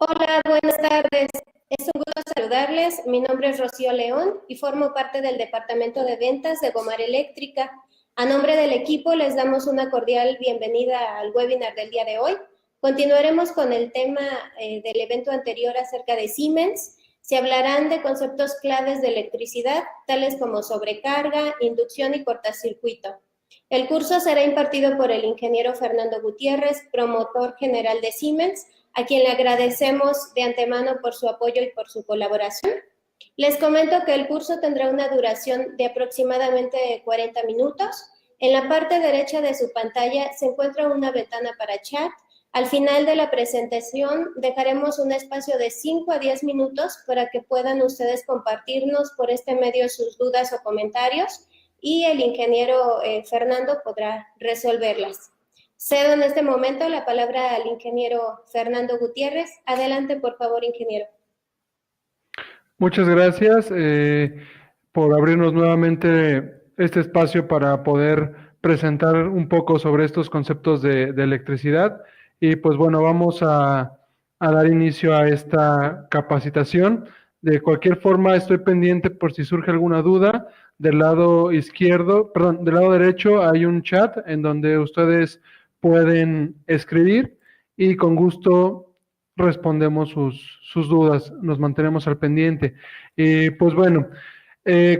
Hola, buenas tardes. Es un gusto saludarles. Mi nombre es Rocío León y formo parte del Departamento de Ventas de Gomar Eléctrica. A nombre del equipo les damos una cordial bienvenida al webinar del día de hoy. Continuaremos con el tema del evento anterior acerca de Siemens. Se hablarán de conceptos claves de electricidad, tales como sobrecarga, inducción y cortacircuito. El curso será impartido por el ingeniero Fernando Gutiérrez, promotor general de Siemens, a quien le agradecemos de antemano por su apoyo y por su colaboración. Les comento que el curso tendrá una duración de aproximadamente 40 minutos. En la parte derecha de su pantalla se encuentra una ventana para chat. Al final de la presentación dejaremos un espacio de 5 a 10 minutos para que puedan ustedes compartirnos por este medio sus dudas o comentarios y el ingeniero Fernando podrá resolverlas. Cedo en este momento la palabra al ingeniero Fernando Gutiérrez. Adelante, por favor, ingeniero. Muchas gracias por abrirnos nuevamente este espacio para poder presentar un poco sobre estos conceptos de electricidad. Y pues bueno, vamos a dar inicio a esta capacitación. De cualquier forma, estoy pendiente por si surge alguna duda. Del lado izquierdo, perdón, del lado derecho hay un chat en donde ustedes pueden escribir y con gusto respondemos sus dudas, nos mantenemos al pendiente. Pues bueno,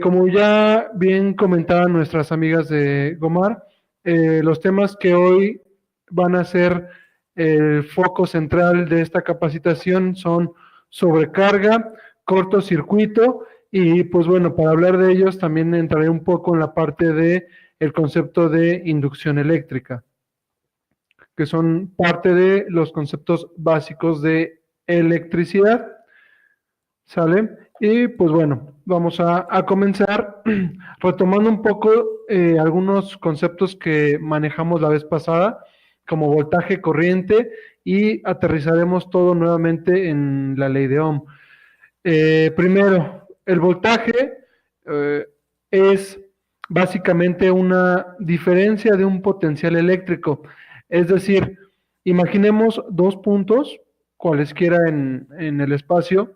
como ya bien comentaban nuestras amigas de Gomar, los temas que hoy van a ser el foco central de esta capacitación son sobrecarga, cortocircuito, y pues bueno, para hablar de ellos también entraré un poco en la parte de el concepto de inducción eléctrica, que son parte de los conceptos básicos de electricidad, ¿sale? Y pues bueno, vamos a comenzar retomando un poco algunos conceptos que manejamos la vez pasada, como voltaje, corriente, y aterrizaremos todo nuevamente en la ley de Ohm. Primero, el voltaje es básicamente una diferencia de un potencial eléctrico. Es decir, imaginemos dos puntos, cualesquiera en el espacio,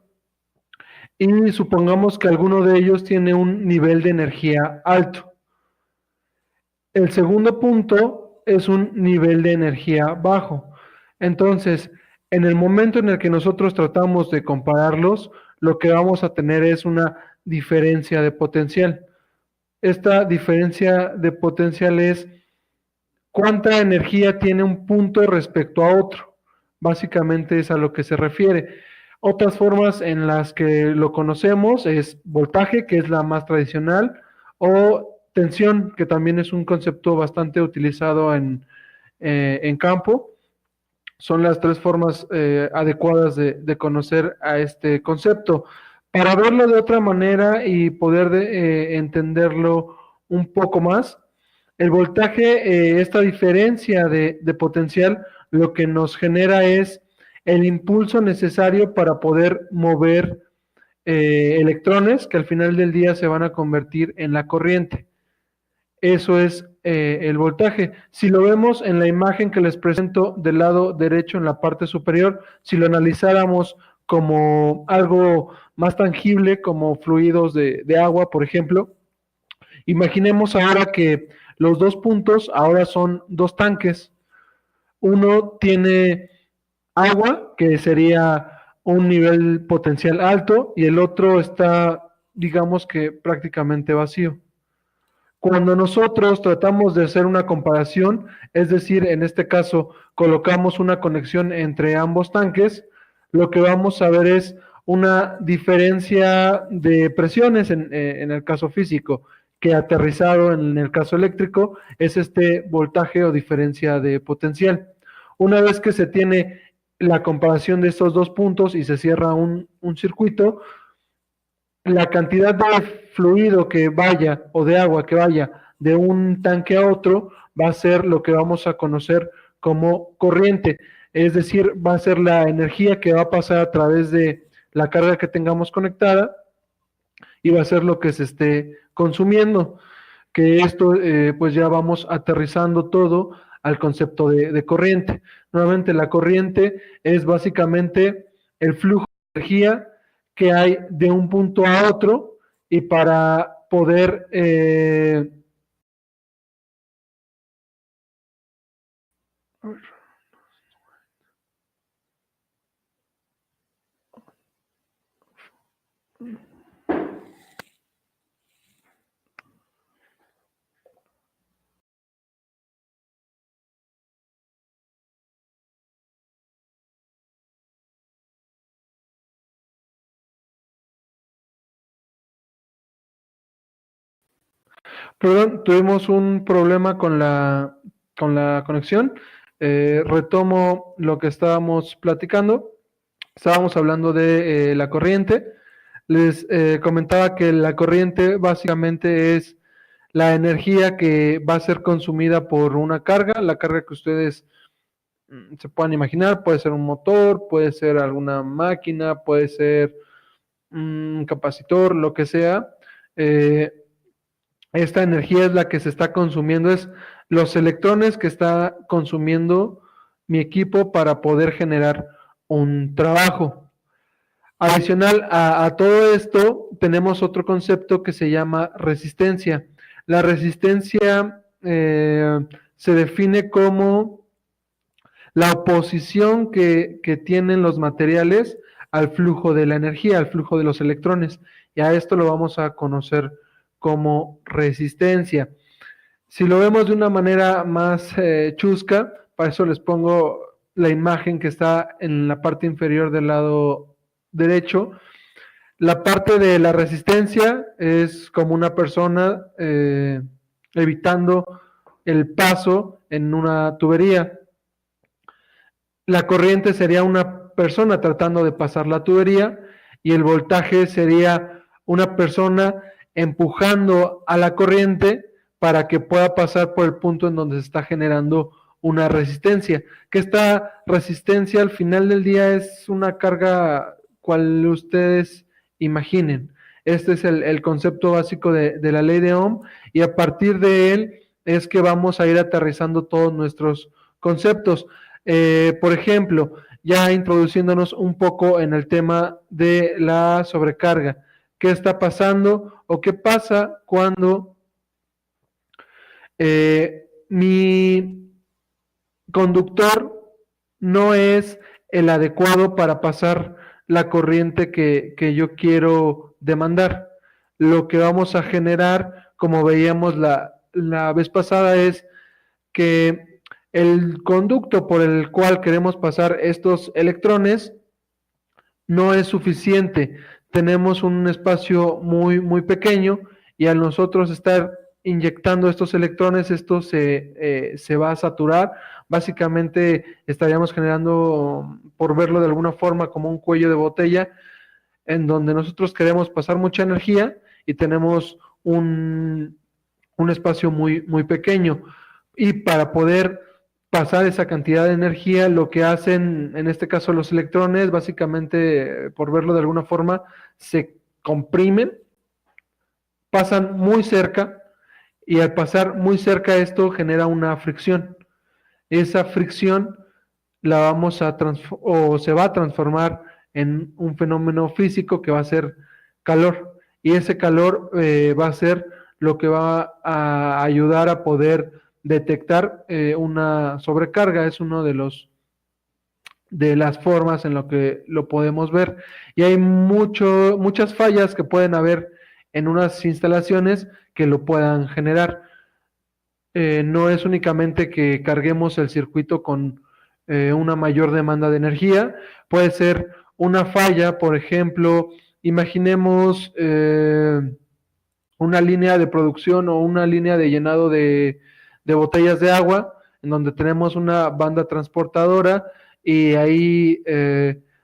y supongamos que alguno de ellos tiene un nivel de energía alto. El segundo punto es un nivel de energía bajo. Entonces, en el momento en el que nosotros tratamos de compararlos, lo que vamos a tener es una diferencia de potencial. Esta diferencia de potencial es cuánta energía tiene un punto respecto a otro. Básicamente es a lo que se refiere. Otras formas en las que lo conocemos es voltaje, que es la más tradicional, o tensión, que también es un concepto bastante utilizado en campo. Son las tres formas adecuadas de conocer a este concepto. Para verlo de otra manera y poder entenderlo un poco más, el voltaje, esta diferencia de potencial, lo que nos genera es el impulso necesario para poder mover electrones que al final del día se van a convertir en la corriente. Eso es el voltaje. Si lo vemos en la imagen que les presento del lado derecho en la parte superior, si lo analizáramos como algo más tangible, como fluidos de agua, por ejemplo, imaginemos ahora que los dos puntos ahora son dos tanques. Uno tiene agua, que sería un nivel potencial alto, y el otro está, digamos que prácticamente vacío. Cuando nosotros tratamos de hacer una comparación, es decir, en este caso colocamos una conexión entre ambos tanques, lo que vamos a ver es una diferencia de presiones en el caso físico, que aterrizado en el caso eléctrico es este voltaje o diferencia de potencial. Una vez que se tiene la comparación de estos dos puntos y se cierra un circuito, la cantidad de fluido que vaya o de agua que vaya de un tanque a otro va a ser lo que vamos a conocer como corriente, es decir, va a ser la energía que va a pasar a través de la carga que tengamos conectada y va a ser lo que se esté consumiendo, que esto pues ya vamos aterrizando todo al concepto de corriente. Nuevamente, la corriente es básicamente el flujo de energía que hay de un punto a otro y para poder perdón, tuvimos un problema con la conexión. Retomo lo que estábamos platicando. Estábamos hablando de la corriente. Les comentaba que la corriente básicamente es la energía que va a ser consumida por una carga, la carga que ustedes se puedan imaginar, puede ser un motor, puede ser alguna máquina, puede ser un capacitor, lo que sea. Eh, Esta energía es la que se está consumiendo, es los electrones que está consumiendo mi equipo para poder generar un trabajo. Adicional a todo esto, tenemos otro concepto que se llama resistencia. La resistencia se define como la oposición que tienen los materiales al flujo de la energía, al flujo de los electrones. Y a esto lo vamos a conocer como resistencia. Si lo vemos de una manera más chusca, para eso les pongo la imagen que está en la parte inferior del lado derecho. La parte de la resistencia es como una persona evitando el paso en una tubería. La corriente sería una persona tratando de pasar la tubería y el voltaje sería una persona empujando a la corriente para que pueda pasar por el punto en donde se está generando una resistencia. Que esta resistencia al final del día es una carga cual ustedes imaginen. Este es el concepto básico de la ley de Ohm y a partir de él es que vamos a ir aterrizando todos nuestros conceptos. Por ejemplo, ya introduciéndonos un poco en el tema de la sobrecarga. ¿Qué está pasando o qué pasa cuando mi conductor no es el adecuado para pasar la corriente que yo quiero demandar? Lo que vamos a generar, como veíamos la vez pasada, es que el conducto por el cual queremos pasar estos electrones no es suficiente. Tenemos un espacio muy pequeño y al nosotros estar inyectando estos electrones, esto se va a saturar. Básicamente estaríamos generando, por verlo de alguna forma, como un cuello de botella, en donde nosotros queremos pasar mucha energía y tenemos un espacio muy pequeño. Y para poder pasar esa cantidad de energía, lo que hacen, en este caso los electrones, básicamente, por verlo de alguna forma, se comprimen, pasan muy cerca, y al pasar muy cerca esto genera una fricción. Esa fricción la vamos a o se va a transformar en un fenómeno físico que va a ser calor, y ese calor va a ser lo que va a ayudar a poder detectar una sobrecarga. Es uno de las formas en lo que lo podemos ver, y hay muchas fallas que pueden haber en unas instalaciones que lo puedan generar. No es únicamente que carguemos el circuito con una mayor demanda de energía, puede ser una falla. Por ejemplo, imaginemos una línea de producción o una línea de llenado de botellas de agua, en donde tenemos una banda transportadora y ahí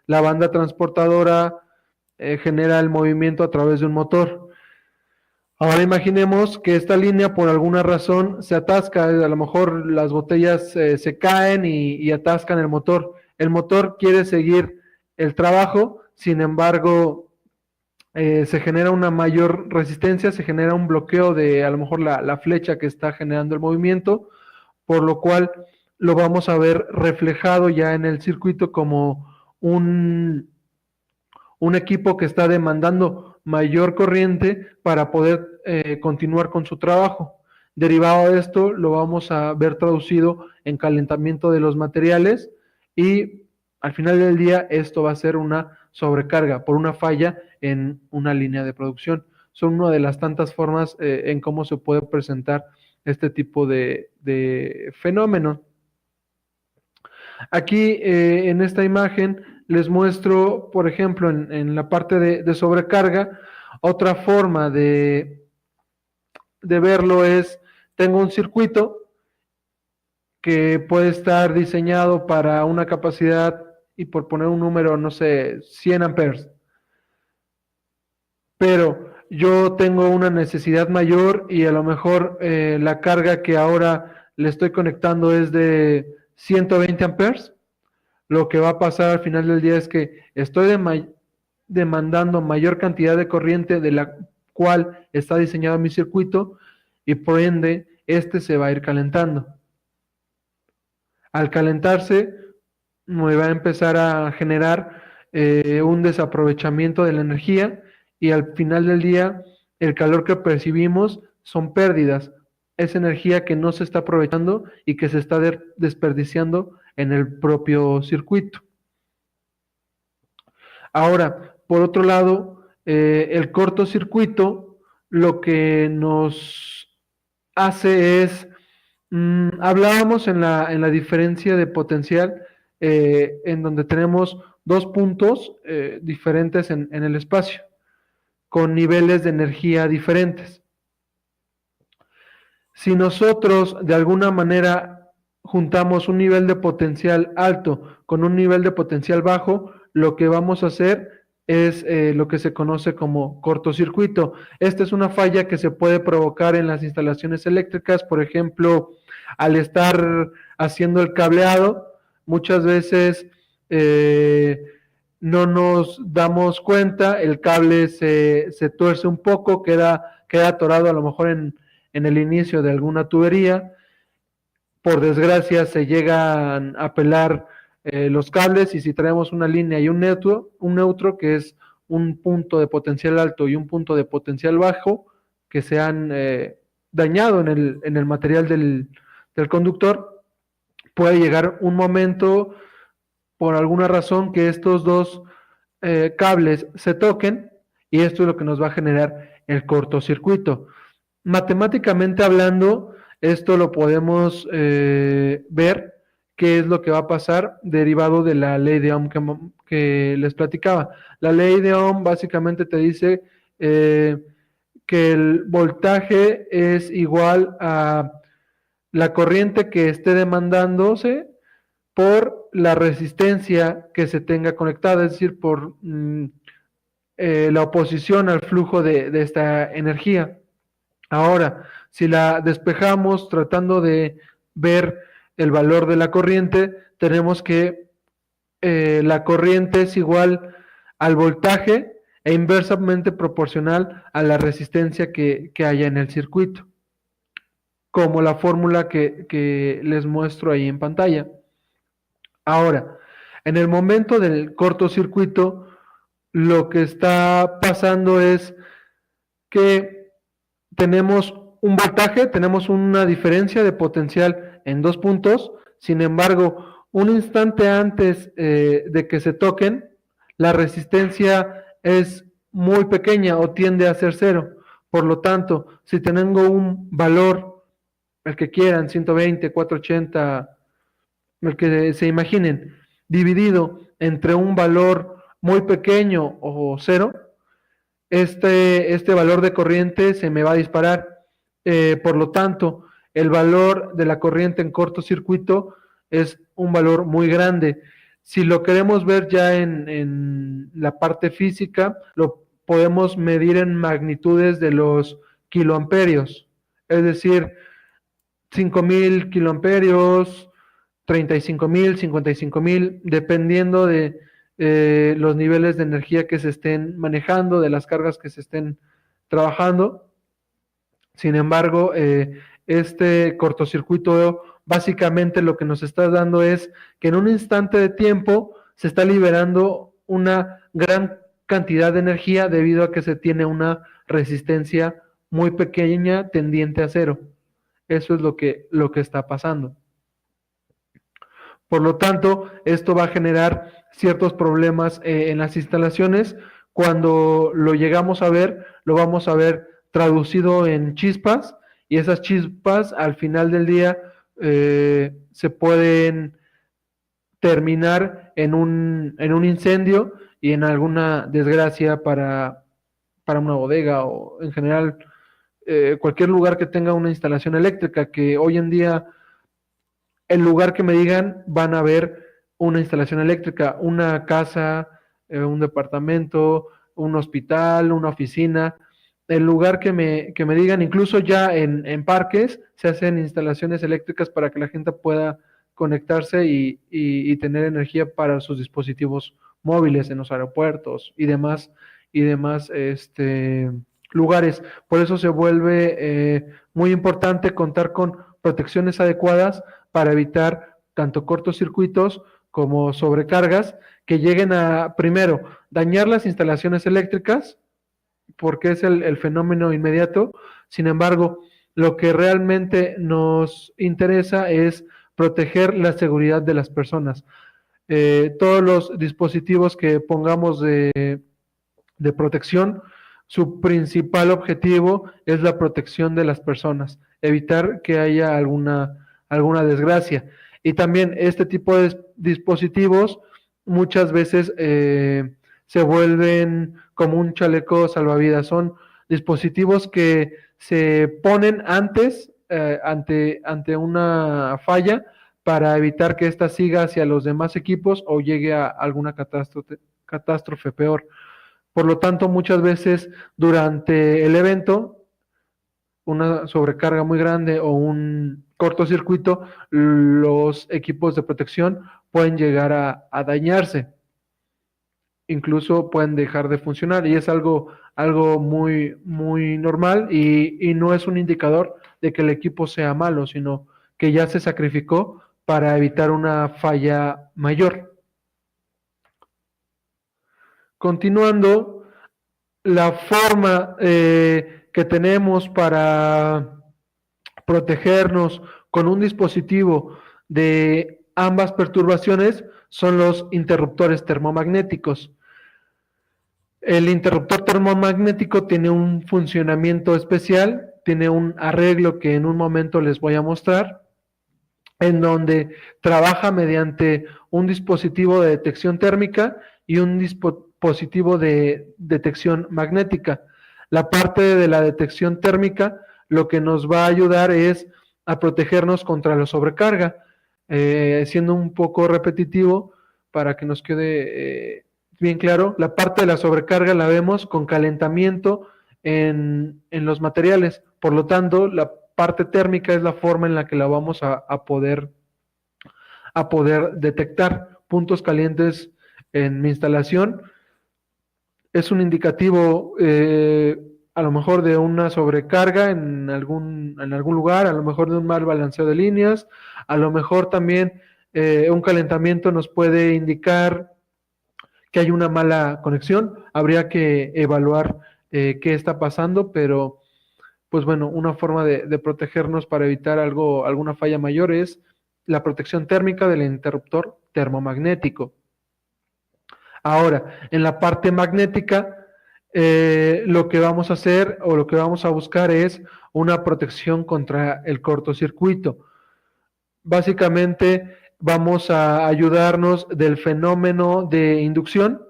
la banda transportadora genera el movimiento a través de un motor. Ahora imaginemos que esta línea por alguna razón se atasca, a lo mejor las botellas se caen y atascan el motor. El motor quiere seguir el trabajo, sin embargo, se genera una mayor resistencia, se genera un bloqueo de a lo mejor la flecha que está generando el movimiento, por lo cual lo vamos a ver reflejado ya en el circuito como un un equipo que está demandando mayor corriente para poder continuar con su trabajo. Derivado de esto, lo vamos a ver traducido en calentamiento de los materiales y al final del día esto va a ser una sobrecarga por una falla en una línea de producción. Son una de las tantas formas en cómo se puede presentar este tipo de fenómeno. Aquí en esta imagen les muestro, por ejemplo, en la parte de sobrecarga, otra forma de verlo es, tengo un circuito que puede estar diseñado para una capacidad, y por poner un número, no sé, 100 amperes. Pero yo tengo una necesidad mayor y a lo mejor la carga que ahora le estoy conectando es de 120 amperes. Lo que va a pasar al final del día es que estoy demandando mayor cantidad de corriente de la cual está diseñado mi circuito y por ende este se va a ir calentando. Al calentarse me va a empezar a generar un desaprovechamiento de la energía y al final del día el calor que percibimos son pérdidas, es energía que no se está aprovechando y que se está desperdiciando en el propio circuito. Ahora, por otro lado, el cortocircuito lo que nos hace es, hablábamos en la diferencia de potencial, en donde tenemos dos puntos diferentes en el espacio, con niveles de energía diferentes. Si nosotros de alguna manera juntamos un nivel de potencial alto con un nivel de potencial bajo, lo que vamos a hacer es lo que se conoce como cortocircuito. Esta es una falla que se puede provocar en las instalaciones eléctricas, por ejemplo, al estar haciendo el cableado, muchas veces no nos damos cuenta, el cable se tuerce un poco, queda atorado a lo mejor en el inicio de alguna tubería. Por desgracia se llegan a pelar los cables y si traemos una línea y un neutro que es un punto de potencial alto y un punto de potencial bajo que se han dañado en el material del conductor, puede llegar un momento por alguna razón que estos dos cables se toquen y esto es lo que nos va a generar el cortocircuito. Matemáticamente hablando, esto lo podemos ver qué es lo que va a pasar derivado de la ley de Ohm que les platicaba. La ley de Ohm básicamente te dice que el voltaje es igual a la corriente que esté demandándose por la resistencia que se tenga conectada, es decir, por la oposición al flujo de esta energía. Ahora, si la despejamos tratando de ver el valor de la corriente, tenemos que la corriente es igual al voltaje e inversamente proporcional a la resistencia que haya en el circuito, como la fórmula que les muestro ahí en pantalla. Ahora, en el momento del cortocircuito, lo que está pasando es que tenemos un voltaje, tenemos una diferencia de potencial en dos puntos, sin embargo, un instante antes de que se toquen, la resistencia es muy pequeña o tiende a ser cero. Por lo tanto, si tengo un valor, el que quieran, 120, 480, el que se imaginen, dividido entre un valor muy pequeño o cero, este valor de corriente se me va a disparar. Por lo tanto, el valor de la corriente en cortocircuito es un valor muy grande. Si lo queremos ver ya en la parte física, lo podemos medir en magnitudes de los kiloamperios, es decir, 5,000 kiloamperios, 35,000, 55,000, dependiendo de los niveles de energía que se estén manejando, de las cargas que se estén trabajando. Sin embargo, este cortocircuito básicamente lo que nos está dando es que en un instante de tiempo se está liberando una gran cantidad de energía debido a que se tiene una resistencia muy pequeña tendiente a cero. Eso es lo que está pasando. Por lo tanto, esto va a generar ciertos problemas en las instalaciones. Cuando lo llegamos a ver, lo vamos a ver traducido en chispas, y esas chispas al final del día se pueden terminar en un incendio y en alguna desgracia para una bodega o en general cualquier lugar que tenga una instalación eléctrica, que hoy en día el lugar que me digan van a ver una instalación eléctrica, una casa, un departamento, un hospital, una oficina, el lugar que me digan, incluso ya en parques se hacen instalaciones eléctricas para que la gente pueda conectarse y tener energía para sus dispositivos móviles en los aeropuertos y demás lugares. Por eso se vuelve muy importante contar con protecciones adecuadas para evitar tanto cortocircuitos como sobrecargas que lleguen a, primero, dañar las instalaciones eléctricas, porque es el fenómeno inmediato. Sin embargo, lo que realmente nos interesa es proteger la seguridad de las personas. Todos los dispositivos que pongamos de protección, su principal objetivo es la protección de las personas, evitar que haya alguna desgracia. Y también este tipo de dispositivos muchas veces se vuelven como un chaleco salvavidas. Son dispositivos que se ponen antes ante una falla para evitar que ésta siga hacia los demás equipos o llegue a alguna catástrofe peor. Por lo tanto, muchas veces durante el evento, una sobrecarga muy grande o un cortocircuito, los equipos de protección pueden llegar a dañarse. Incluso pueden dejar de funcionar, y es algo muy, muy normal, y no es un indicador de que el equipo sea malo, sino que ya se sacrificó para evitar una falla mayor. Continuando, la forma que tenemos para protegernos con un dispositivo de ambas perturbaciones son los interruptores termomagnéticos. El interruptor termomagnético tiene un funcionamiento especial, tiene un arreglo que en un momento les voy a mostrar, en donde trabaja mediante un dispositivo de detección térmica y un dispositivo de detección magnética. La parte de la detección térmica lo que nos va a ayudar es a protegernos contra la sobrecarga, siendo un poco repetitivo para que nos quede bien claro. La parte de la sobrecarga la vemos con calentamiento en los materiales, por lo tanto la parte térmica es la forma en la que la vamos a poder detectar. Puntos calientes en mi instalación es un indicativo a lo mejor de una sobrecarga en algún lugar, a lo mejor de un mal balanceo de líneas, a lo mejor también un calentamiento nos puede indicar que hay una mala conexión. Habría que evaluar qué está pasando, pero pues bueno, una forma de protegernos para evitar alguna falla mayor es la protección térmica del interruptor termomagnético. Ahora, en la parte magnética, lo que vamos a hacer o lo que vamos a buscar es una protección contra el cortocircuito. Básicamente vamos a ayudarnos del fenómeno de inducción,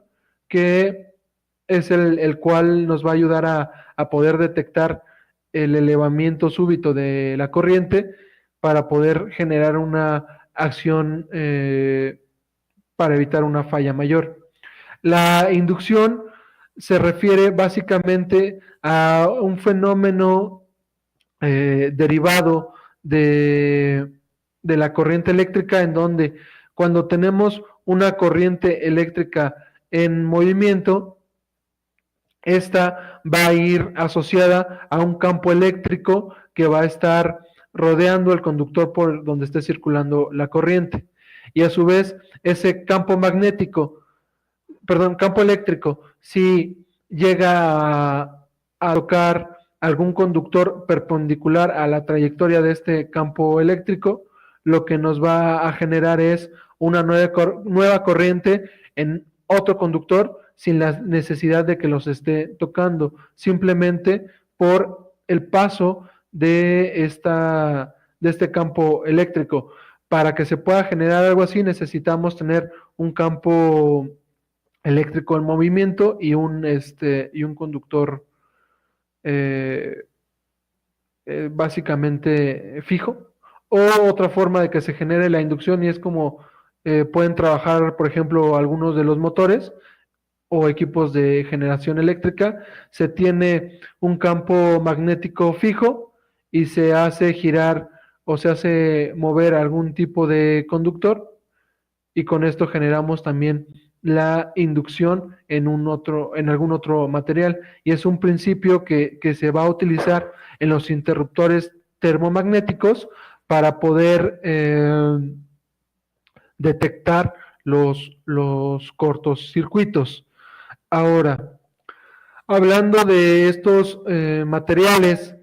que es el cual nos va a ayudar a poder detectar el elevamiento súbito de la corriente para poder generar una acción para evitar una falla mayor. La inducción se refiere básicamente a un fenómeno derivado de la corriente eléctrica, en donde cuando tenemos una corriente eléctrica en movimiento, esta va a ir asociada a un campo eléctrico que va a estar rodeando el conductor por donde esté circulando la corriente. Y a su vez, ese campo magnético campo eléctrico, si llega a tocar algún conductor perpendicular a la trayectoria de este campo eléctrico, lo que nos va a generar es una nueva corriente en otro conductor sin la necesidad de que los esté tocando, simplemente por el paso de este campo eléctrico. Para que se pueda generar algo así, necesitamos tener un campo eléctrico en movimiento y un conductor básicamente fijo. O otra forma de que se genere la inducción, y es como pueden trabajar, por ejemplo, algunos de los motores o equipos de generación eléctrica. Se tiene un campo magnético fijo y se hace girar o se hace mover algún tipo de conductor, y con esto generamos también la inducción en algún otro material, y es un principio que se va a utilizar en los interruptores termomagnéticos para poder detectar los cortocircuitos. Ahora, hablando de estos materiales,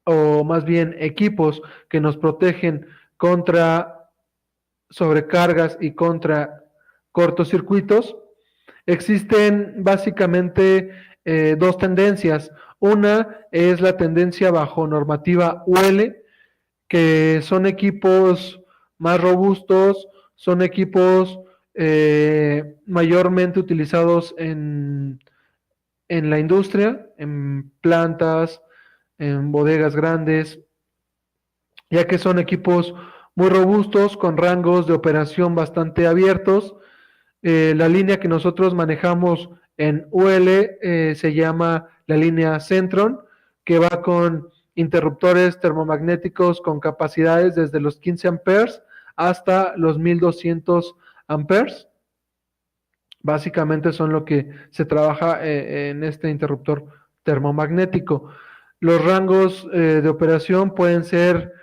o más bien equipos que nos protegen contra sobrecargas y contra cortocircuitos, existen básicamente dos tendencias. Una es la tendencia bajo normativa UL, que son equipos más robustos, son equipos mayormente utilizados en la industria, en plantas, en bodegas grandes, ya que son equipos muy robustos, con rangos de operación bastante abiertos. La línea que nosotros manejamos en UL se llama la línea Centron, que va con interruptores termomagnéticos con capacidades desde los 15 amperes hasta los 1200 amperes. Básicamente son lo que se trabaja en este interruptor termomagnético. Los rangos de operación pueden ser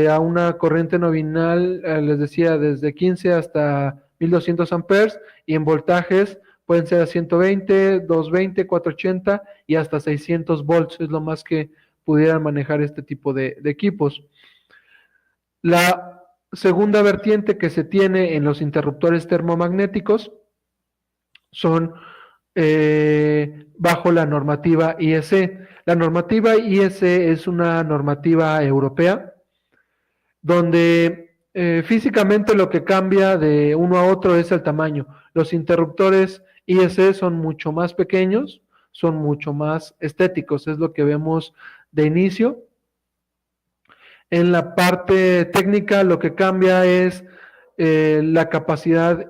a una corriente nominal, les decía, desde 15 hasta 1200 amperes, y en voltajes pueden ser a 120, 220, 480 y hasta 600 volts, es lo más que pudieran manejar este tipo de equipos. La segunda vertiente que se tiene en los interruptores termomagnéticos son bajo la normativa IEC. La normativa IEC es una normativa europea donde físicamente lo que cambia de uno a otro es el tamaño. Los interruptores IEC son mucho más pequeños, son mucho más estéticos, es lo que vemos de inicio. En la parte técnica lo que cambia es la capacidad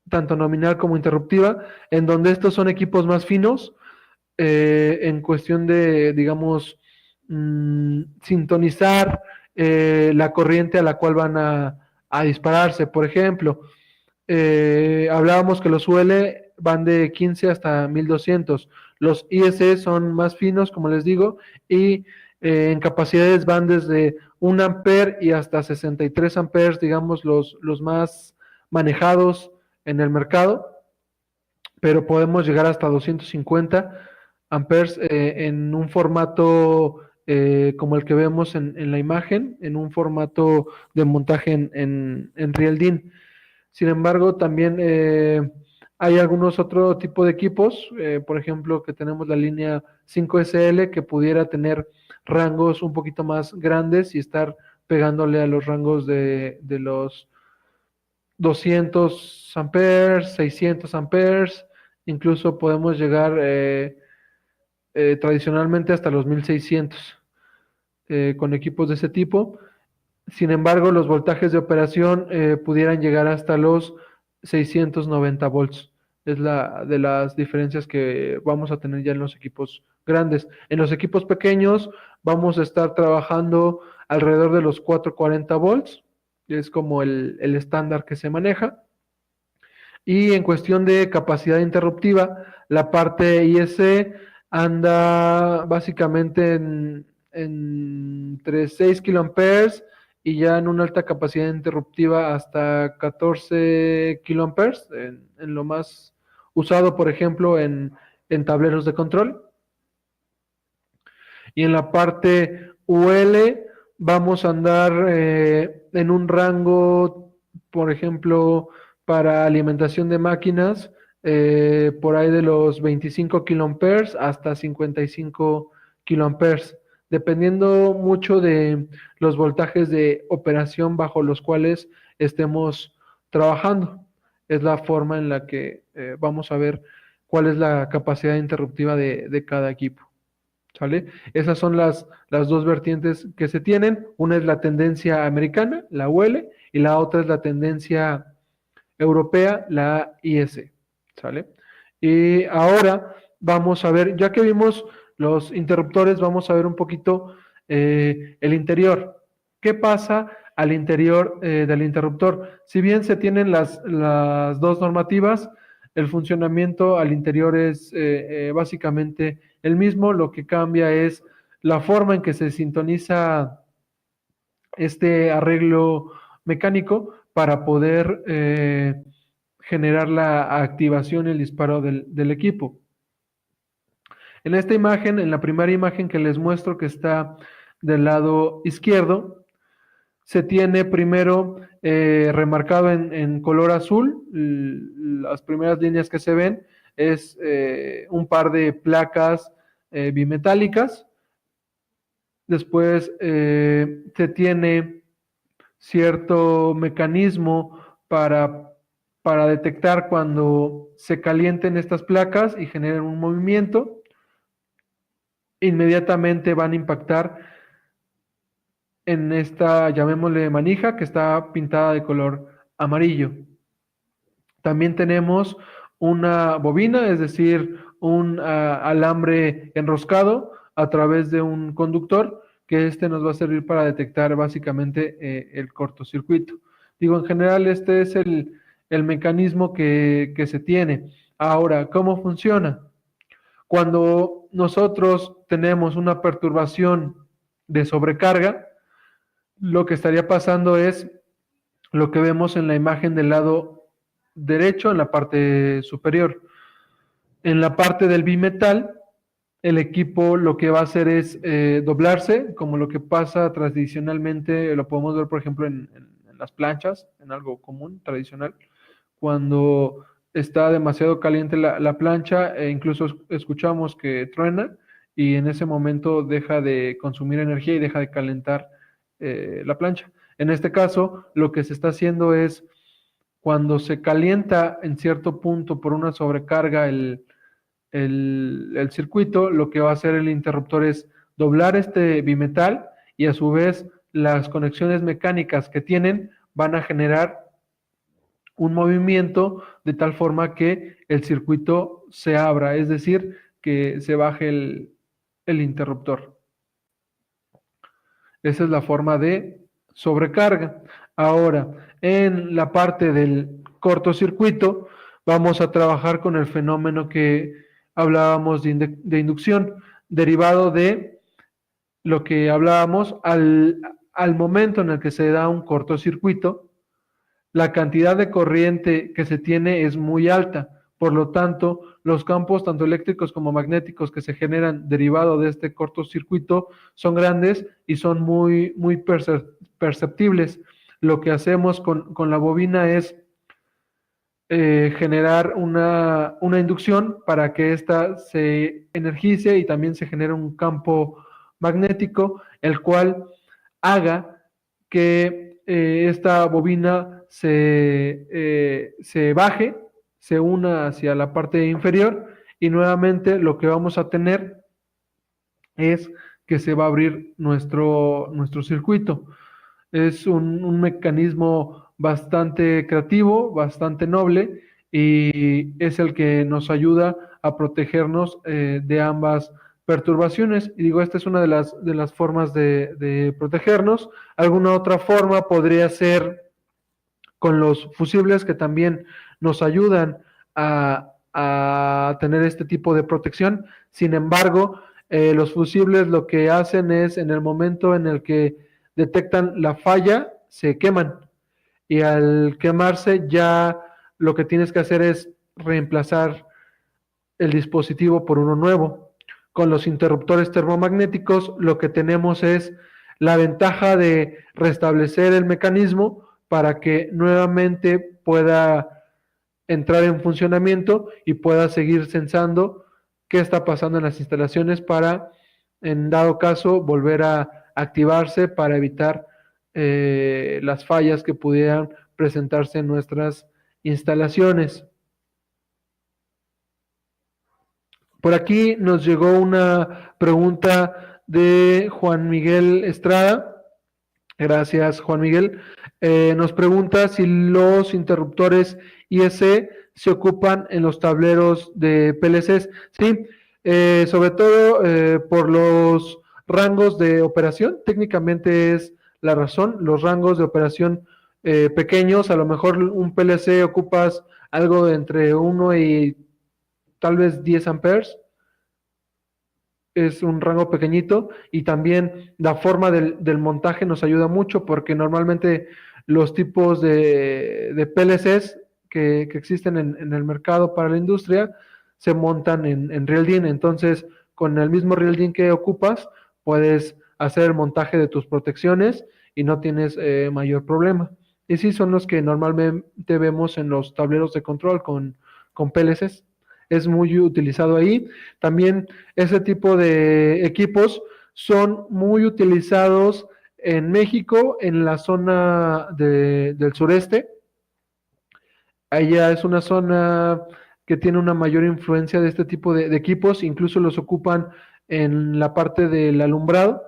tanto nominal como interruptiva, en donde estos son equipos más finos, en cuestión de, digamos, sintonizar la corriente a la cual van a dispararse. Por ejemplo, hablábamos que los UL van de 15 hasta 1200, los IEC son más finos, como les digo, y en capacidades van desde 1 ampere y hasta 63 amperes, digamos, los más manejados en el mercado, pero podemos llegar hasta 250 amperes en un formato como el que vemos en la imagen, en un formato de montaje en Real-DIN. Sin embargo, también hay algunos otro tipo de equipos, por ejemplo, que tenemos la línea 5SL, que pudiera tener rangos un poquito más grandes y estar pegándole a los rangos de los 200 amperes, 600 amperes, incluso podemos llegar tradicionalmente hasta los 1600 con equipos de ese tipo. Sin embargo, los voltajes de operación pudieran llegar hasta los 690 volts. Es la de las diferencias que vamos a tener ya en los equipos grandes. En los equipos pequeños vamos a estar trabajando alrededor de los 440 volts, es como el estándar que se maneja. Y en cuestión de capacidad interruptiva, la parte IEC anda básicamente entre 6 kiloamperes y ya en una alta capacidad interruptiva hasta 14 kiloamperes, en lo más usado, por ejemplo, en tableros de control. Y en la parte UL vamos a andar en un rango, por ejemplo, para alimentación de máquinas, por ahí de los 25 kiloamperes hasta 55 kiloamperes, dependiendo mucho de los voltajes de operación bajo los cuales estemos trabajando. Es la forma en la que vamos a ver cuál es la capacidad interruptiva de cada equipo. ¿Sale? Esas son las dos vertientes que se tienen. Una es la tendencia americana, la UL, y la otra es la tendencia europea, la IS. ¿Sale? Y ahora vamos a ver, ya que vimos los interruptores, vamos a ver un poquito el interior. ¿Qué pasa al interior del interruptor? Si bien se tienen las dos normativas, el funcionamiento al interior es básicamente el mismo. Lo que cambia es la forma en que se sintoniza este arreglo mecánico para poder generar la activación y el disparo del equipo. En esta imagen, en la primera imagen que les muestro, que está del lado izquierdo, se tiene primero remarcado en color azul. Las primeras líneas que se ven es un par de placas bimetálicas. Después se tiene cierto mecanismo para detectar cuando se calienten estas placas y generen un movimiento. Inmediatamente van a impactar en esta, llamémosle manija, que está pintada de color amarillo. También tenemos una bobina, es decir, un alambre enroscado a través de un conductor, que nos va a servir para detectar básicamente el cortocircuito. Digo, en general este es el mecanismo que se tiene. Ahora, ¿cómo funciona? Cuando nosotros tenemos una perturbación de sobrecarga, lo que estaría pasando es lo que vemos en la imagen del lado derecho, en la parte superior. En la parte del bimetal, el equipo lo que va a hacer es doblarse, como lo que pasa tradicionalmente, lo podemos ver, por ejemplo, en las planchas, en algo común, tradicional, cuando está demasiado caliente la plancha, e incluso escuchamos que truena, y en ese momento deja de consumir energía y deja de calentar la plancha. En este caso, lo que se está haciendo es, cuando se calienta en cierto punto por una sobrecarga el circuito, lo que va a hacer el interruptor es doblar este bimetal, y a su vez las conexiones mecánicas que tienen van a generar un movimiento de tal forma que el circuito se abra, es decir, que se baje el interruptor. Esa es la forma de sobrecarga. Ahora, en la parte del cortocircuito, vamos a trabajar con el fenómeno que hablábamos de inducción, derivado de lo que hablábamos al momento en el que se da un cortocircuito. La cantidad de corriente que se tiene es muy alta, por lo tanto, los campos tanto eléctricos como magnéticos que se generan derivado de este cortocircuito son grandes y son muy perceptibles. Lo que hacemos con la bobina es generar una inducción para que ésta se energice y también se genere un campo magnético, el cual haga que esta bobina se baje, se una hacia la parte inferior, y nuevamente lo que vamos a tener es que se va a abrir nuestro circuito. Es un mecanismo bastante creativo, bastante noble, y es el que nos ayuda a protegernos de ambas perturbaciones. Y digo, esta es una de las formas de protegernos. Alguna otra forma podría ser con los fusibles, que también nos ayudan a tener este tipo de protección. Sin embargo, los fusibles lo que hacen es, en el momento en el que detectan la falla, se queman. Y al quemarse ya lo que tienes que hacer es reemplazar el dispositivo por uno nuevo. Con los interruptores termomagnéticos lo que tenemos es la ventaja de restablecer el mecanismo para que nuevamente pueda entrar en funcionamiento y pueda seguir sensando qué está pasando en las instalaciones para, en dado caso, volver a activarse para evitar las fallas que pudieran presentarse en nuestras instalaciones. Por aquí nos llegó una pregunta de Juan Miguel Estrada. Gracias, Juan Miguel. Nos pregunta si los interruptores IEC se ocupan en los tableros de PLCs. Sí, sobre todo por los rangos de operación. Técnicamente es la razón. Los rangos de operación pequeños, a lo mejor un PLC ocupas algo de entre 1 y tal vez 10 amperes. Es un rango pequeñito y también la forma del montaje nos ayuda mucho porque normalmente los tipos de PLCs que existen en el mercado para la industria se montan en RealDIN. Entonces, con el mismo RealDIN que ocupas, puedes hacer el montaje de tus protecciones y no tienes mayor problema. Y sí, son los que normalmente vemos en los tableros de control con PLCs. Es muy utilizado ahí. También ese tipo de equipos son muy utilizados en México, en la zona del sureste. Allá es una zona que tiene una mayor influencia de este tipo de equipos, incluso los ocupan en la parte del alumbrado,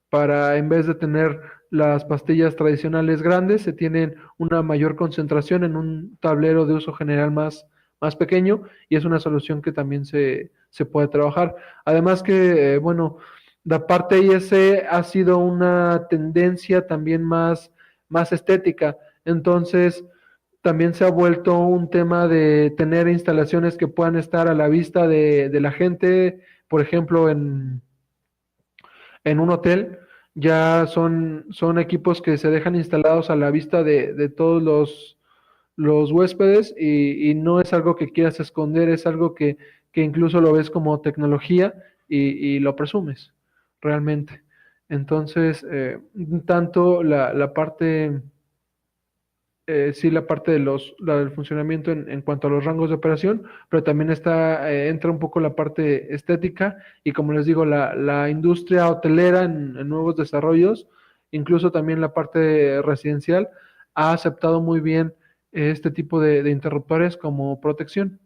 para en vez de tener las pastillas tradicionales grandes, se tienen una mayor concentración en un tablero de uso general más pequeño y es una solución que también se puede trabajar. Además que, bueno, la parte IS ha sido una tendencia también más estética, entonces también se ha vuelto un tema de tener instalaciones que puedan estar a la vista de la gente, por ejemplo, en un hotel. Ya son equipos que se dejan instalados a la vista de todos los huéspedes y no es algo que quieras esconder, es algo que incluso lo ves como tecnología y lo presumes realmente. Entonces, tanto la parte, sí, la parte del funcionamiento en cuanto a los rangos de operación, pero también entra un poco la parte estética y como les digo, la industria hotelera en nuevos desarrollos, incluso también la parte residencial, ha aceptado muy bien este tipo de interruptores como protección.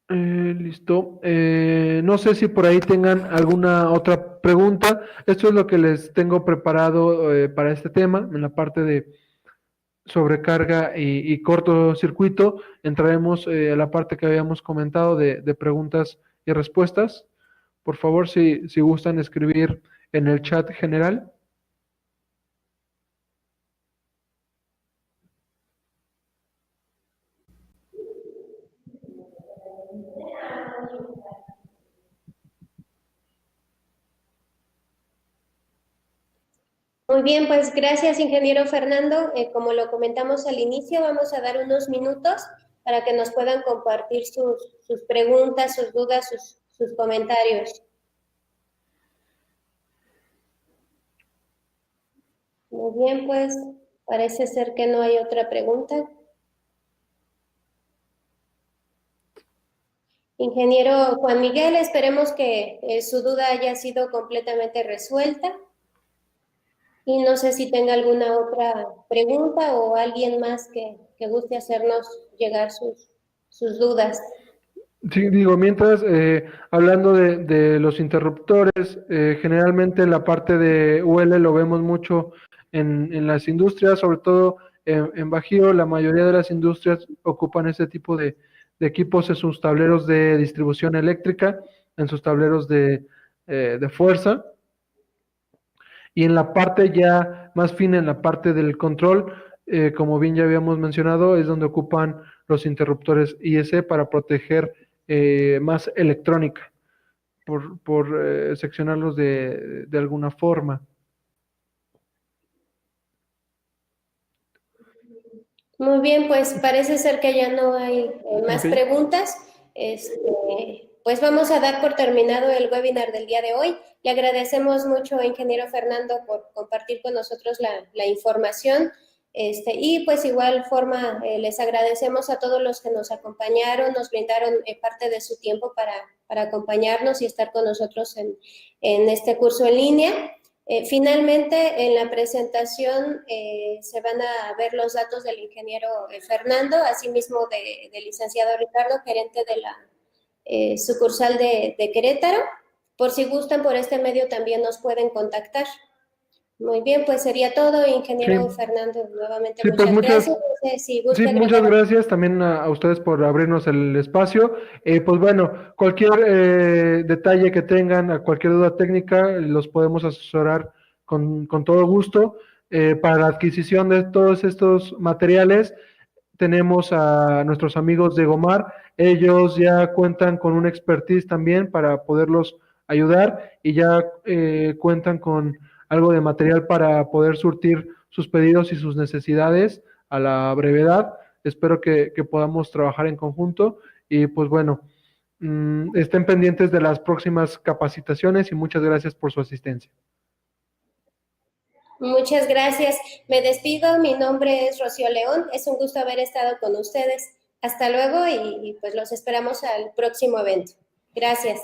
Listo. No sé si por ahí tengan alguna otra pregunta. Esto es lo que les tengo preparado para este tema, en la parte de sobrecarga y cortocircuito. Entraremos a la parte que habíamos comentado de preguntas y respuestas. Por favor, si gustan escribir en el chat general. Muy bien, pues gracias, ingeniero Fernando. Como lo comentamos al inicio, vamos a dar unos minutos para que nos puedan compartir sus preguntas, sus dudas, sus comentarios. Muy bien, pues parece ser que no hay otra pregunta. Ingeniero Juan Miguel, esperemos que su duda haya sido completamente resuelta. Y no sé si tenga alguna otra pregunta o alguien más que guste hacernos llegar sus dudas. Sí, digo, mientras, hablando de los interruptores, generalmente la parte de UL lo vemos mucho en las industrias, sobre todo en Bajío, la mayoría de las industrias ocupan ese tipo de equipos en sus tableros de distribución eléctrica, en sus tableros de fuerza. Y en la parte ya más fina, en la parte del control, como bien ya habíamos mencionado, es donde ocupan los interruptores IEC para proteger más electrónica, por seccionarlos de alguna forma. Muy bien, pues parece ser que ya no hay más Ok. preguntas. Pues vamos a dar por terminado el webinar del día de hoy. Le agradecemos mucho, ingeniero Fernando, por compartir con nosotros la información. Y pues igual forma les agradecemos a todos los que nos acompañaron, nos brindaron parte de su tiempo para acompañarnos y estar con nosotros en este curso en línea. Finalmente, en la presentación se van a ver los datos del ingeniero Fernando, asimismo del licenciado Ricardo, gerente de la sucursal de Querétaro. Por si gustan, por este medio también nos pueden contactar. Muy bien, pues sería todo, ingeniero Sí, Fernando, nuevamente sí, pues muchas gracias. No sé si gusta sí, muchas agregar. gracias también a ustedes por abrirnos el espacio. Pues bueno, cualquier detalle que tengan, a cualquier duda técnica, los podemos asesorar con todo gusto. Para la adquisición de todos estos materiales, tenemos a nuestros amigos de Gomar. Ellos ya cuentan con un expertise también para poderlos ayudar y ya cuentan con algo de material para poder surtir sus pedidos y sus necesidades a la brevedad. Espero que podamos trabajar en conjunto y pues bueno, estén pendientes de las próximas capacitaciones y muchas gracias por su asistencia. Muchas gracias. Me despido. Mi nombre es Rocío León. Es un gusto haber estado con ustedes. Hasta luego y pues los esperamos al próximo evento. Gracias.